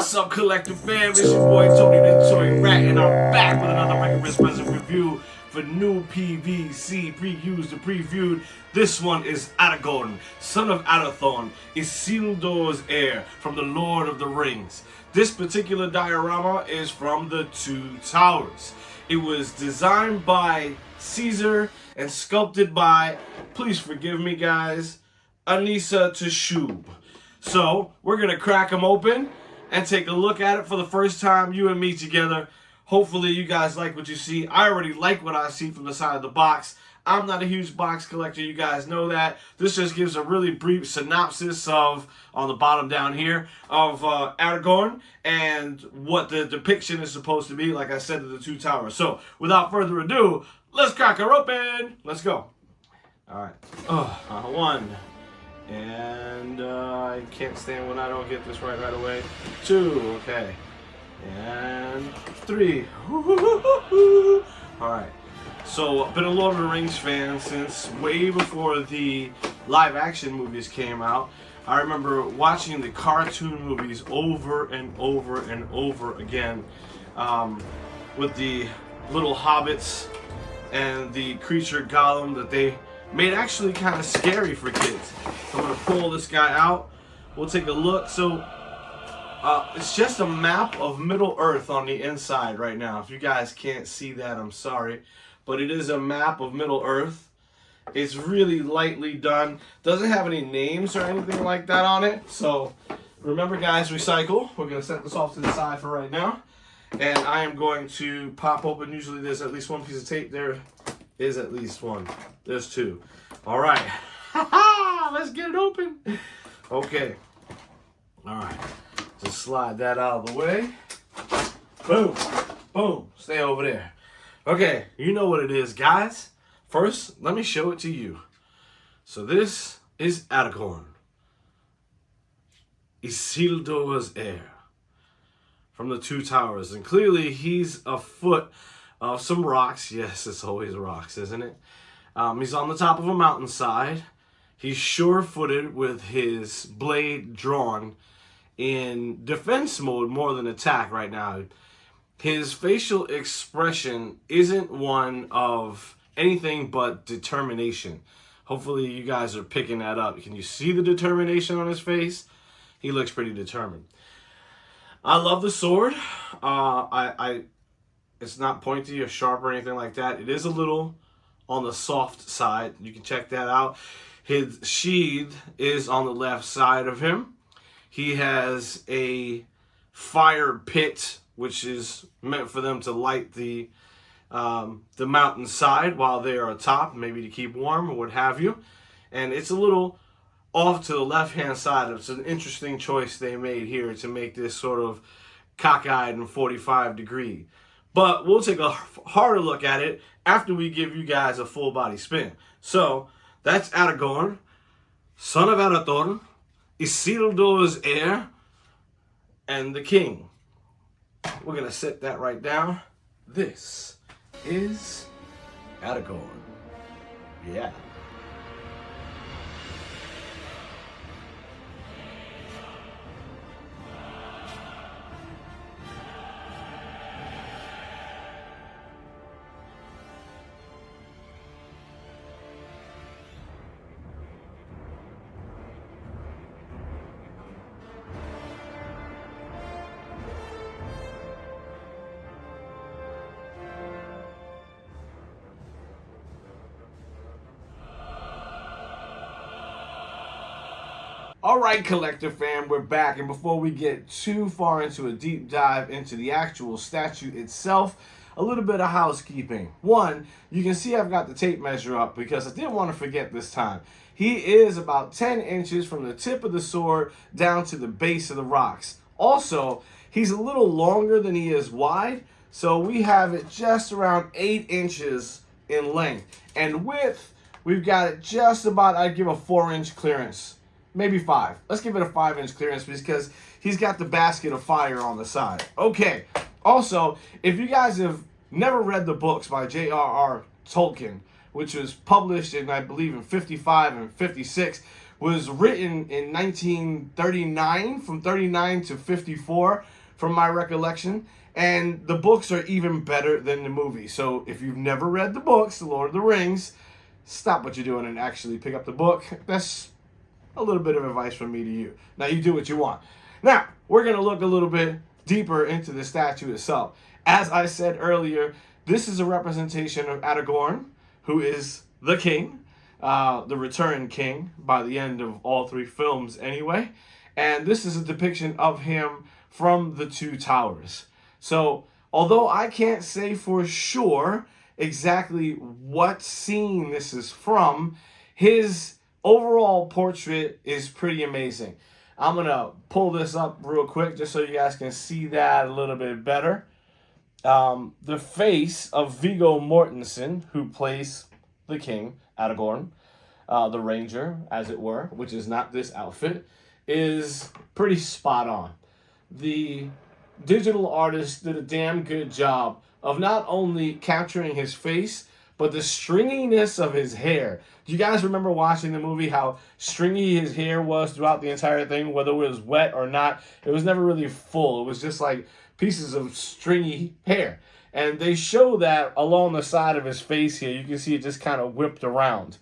What's up, collective fam? It's your boy Tony the Toy Rat, and I'm back with another rigorous present review for new PVC, pre-used and previewed. This one is Aragorn, son of Arathorn, Isildur's heir from the Lord of the Rings. This particular diorama is from the Two Towers. It was designed by Caesar and sculpted by, please forgive me guys, Anissa Tashub. So, we're going to crack them open and take a look at it for the first time, you and me together. Hopefully you guys like what you see. I already like what I see from the side of the box. I'm not a huge box collector, you guys know that. This just gives a really brief synopsis of, on the bottom down here, of Aragorn and what the depiction is supposed to be, like I said, of the Two Towers. So, without further ado, let's crack her open. Let's go. Alright. One. And I can't stand when I don't get this right away. 2, okay. And 3. Alright. So, I've been a Lord of the Rings fan since way before the live action movies came out. I remember watching the cartoon movies over and over and over again with the little hobbits and the creature Gollum that they made actually kind of scary for kids. So I'm going to pull this guy out. We'll take a look. So it's just a map of Middle Earth on the inside right now. If you guys can't see that, I'm sorry. But it is a map of Middle Earth. It's really lightly done. Doesn't have any names or anything like that on it. So remember guys, recycle. We're going to set this off to the side for right now. And I am going to pop open. Usually there's at least one piece of tape. There is at least one. There's 2. All right. Let's get it open. Okay. All right. Just slide that out of the way. Boom. Boom. Stay over there. Okay. You know what it is, guys. First, let me show it to you. So this is Aragorn, Isildur's heir from the Two Towers. And clearly he's afoot of some rocks. Yes, it's always rocks, isn't it? He's on the top of a mountainside. He's sure-footed with his blade drawn in defense mode more than attack right now. His facial expression isn't one of anything but determination. Hopefully you guys are picking that up. Can you see the determination on his face? He looks pretty determined. I love the sword. It's not pointy or sharp or anything like that. It is a little on the soft side. You can check that out. His sheath is on the left side of him. He has a fire pit, which is meant for them to light the mountainside while they are atop, maybe to keep warm or what have you. And it's a little off to the left-hand side. It's an interesting choice they made here to make this sort of cockeyed and 45 degree. But we'll take a harder look at it after we give you guys a full body spin. So, that's Aragorn, son of Arathorn, Isildur's heir, and the king. We're going to set that right down. This is Aragorn. Yeah. Alright, collector fam, we're back, and before we get too far into a deep dive into the actual statue itself, a little bit of housekeeping. One, you can see I've got the tape measure up because I didn't want to forget this time. He is about 10 inches from the tip of the sword down to the base of the rocks. Also, he's a little longer than he is wide, so we have it just around 8 inches in length. And width, we've got it just about, I'd give a 4-inch clearance. Maybe 5. Let's give it a 5-inch clearance because he's got the basket of fire on the side. Okay. Also, if you guys have never read the books by J.R.R. Tolkien, which was published in, I believe, in 55 and 56, was written in 1939, from 39 to 54, from my recollection. And the books are even better than the movie. So if you've never read the books, The Lord of the Rings, stop what you're doing and actually pick up the book. That's a little bit of advice from me to you. Now, you do what you want. Now, we're going to look a little bit deeper into the statue itself. As I said earlier, this is a representation of Aragorn, who is the king, the returned king by the end of all three films anyway. And this is a depiction of him from the Two Towers. So, although I can't say for sure exactly what scene this is from, his overall portrait is pretty amazing. I'm going to pull this up real quick just so you guys can see that a little bit better. The face of Viggo Mortensen, who plays the king, Aragorn, the ranger, as it were, which is not this outfit, is pretty spot on. The digital artist did a damn good job of not only capturing his face, but the stringiness of his hair. Do you guys remember watching the movie how stringy his hair was throughout the entire thing, whether it was wet or not? It was never really full. It was just like pieces of stringy hair. And they show that along the side of his face here. You can see it just kind of whipped around.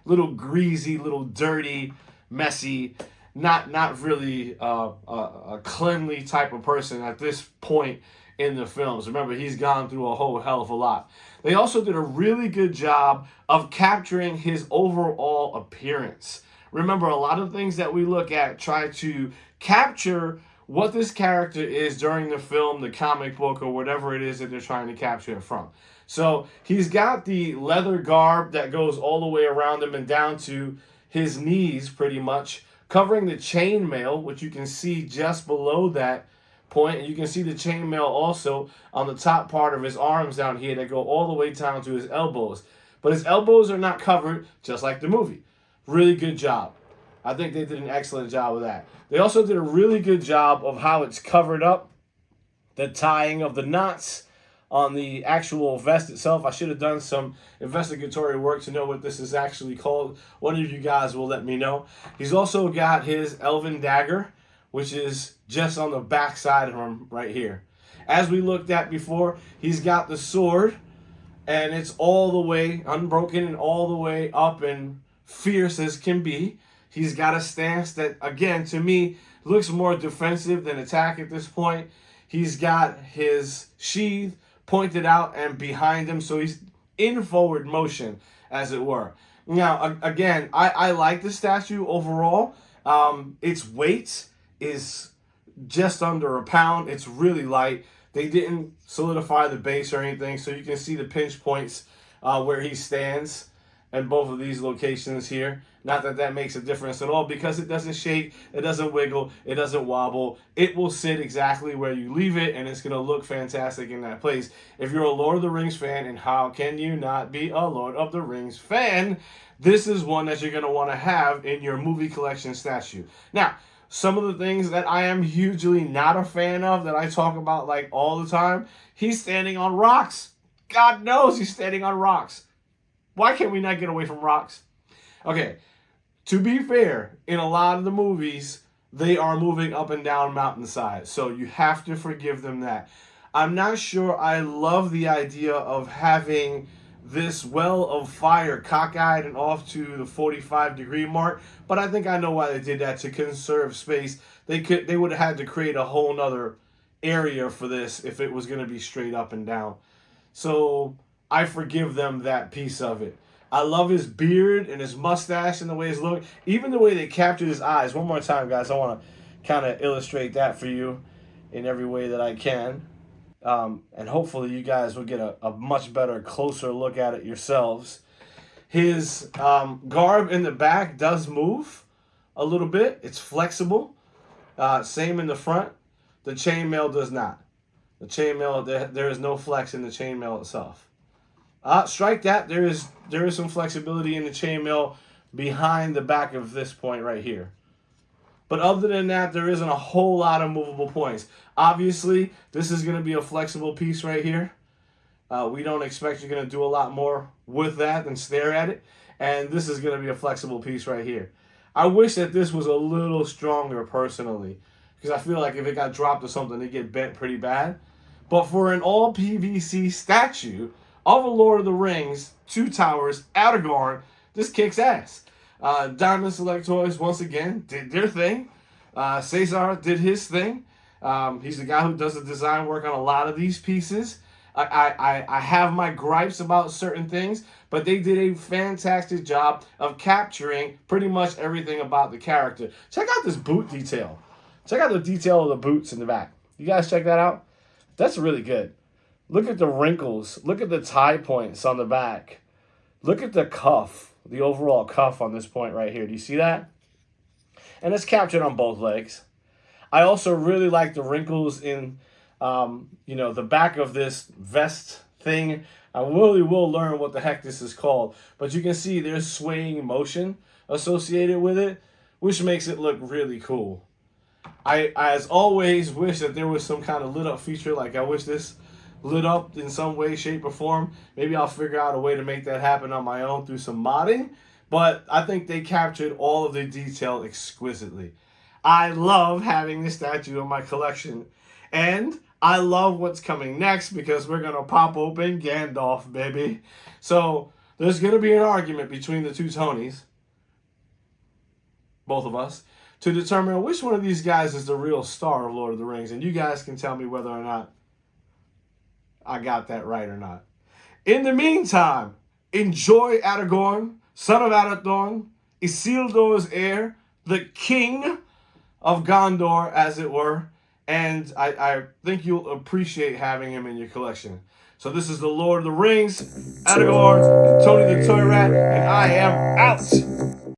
Little greasy, little dirty, messy. Not really a cleanly type of person at this point in the films. Remember, he's gone through a whole hell of a lot. They also did a really good job of capturing his overall appearance. Remember, a lot of things that we look at try to capture what this character is during the film, the comic book, or whatever it is that they're trying to capture it from. So he's got the leather garb that goes all the way around him and down to his knees pretty much, covering the chainmail, which you can see just below that point. And you can see the chainmail also on the top part of his arms down here that go all the way down to his elbows. But his elbows are not covered, just like the movie. Really good job. I think they did an excellent job of that. They also did a really good job of how it's covered up, the tying of the knots on the actual vest itself. I should have done some investigatory work to know what this is actually called. One of you guys will let me know. He's also got his elven dagger, which is just on the back side of him right here. As we looked at before, he's got the sword, and it's all the way unbroken and all the way up and fierce as can be. He's got a stance that, again, to me, looks more defensive than attack at this point. He's got his sheath pointed out and behind him, so he's in forward motion, as it were. Now, again, I like the statue overall. Its weight is just under a pound. It's really light. They didn't solidify the base or anything, so you can see the pinch points where he stands in both of these locations here. Not that that makes a difference at all, because it doesn't shake, it doesn't wiggle, it doesn't wobble. It will sit exactly where you leave it, and it's going to look fantastic in that place. If you're a Lord of the Rings fan, and how can you not be a Lord of the Rings fan, this is one that you're going to want to have in your movie collection statue. Now, some of the things that I am hugely not a fan of, that I talk about like all the time, he's standing on rocks. God knows he's standing on rocks. Why can't we not get away from rocks? Okay, to be fair, in a lot of the movies, they are moving up and down mountainsides, so you have to forgive them that. I'm not sure I love the idea of having this well of fire cockeyed and off to the 45-degree mark, but I think I know why they did that, to conserve space. They would have had to create a whole nother area for this if it was going to be straight up and down. So I forgive them that piece of it. I love his beard and his mustache and the way he's looking. Even the way they captured his eyes. One more time, guys. I want to kind of illustrate that for you in every way that I can. And hopefully you guys will get a much better, closer look at it yourselves. His garb in the back does move a little bit. It's flexible. Same in the front. The chainmail does not. The chainmail, there is no flex in the chainmail itself. Strike that. There is some flexibility in the chainmail behind the back of this point right here. But other than that, there isn't a whole lot of movable points. Obviously, this is going to be a flexible piece right here. We don't expect you're going to do a lot more with that than stare at it. And this is going to be a flexible piece right here. I wish that this was a little stronger personally, because I feel like if it got dropped or something, it'd get bent pretty bad. But for an all PVC statue of a Lord of the Rings, Two Towers, Aragorn, this kicks ass. Diamond Select Toys, once again, did their thing. Cesar did his thing. He's the guy who does the design work on a lot of these pieces. I have my gripes about certain things, but they did a fantastic job of capturing pretty much everything about the character. Check out this boot detail. Check out the detail of the boots in the back. You guys check that out? That's really good. Look at the wrinkles. Look at the tie points on the back. Look at the cuff, the overall cuff on this point right here. Do you see that? And it's captured on both legs. I also really like the wrinkles in the back of this vest thing. I really will learn what the heck this is called. But you can see there's swaying motion associated with it, which makes it look really cool. I, as always, wish that there was some kind of lit up feature. Like, I wish this lit up in some way, shape, or form. Maybe I'll figure out a way to make that happen on my own through some modding. But I think they captured all of the detail exquisitely. I love having this statue in my collection. And I love what's coming next, because we're going to pop open Gandalf, baby. So there's going to be an argument between the two Tonys, both of us, to determine which one of these guys is the real star of Lord of the Rings. And you guys can tell me whether or not I got that right or not. In the meantime, enjoy Aragorn, son of Arathorn, Isildur's heir, the king of Gondor, as it were. And I think you'll appreciate having him in your collection. So this is the Lord of the Rings, Aragorn, and Tony the Toy Rat, and I am out.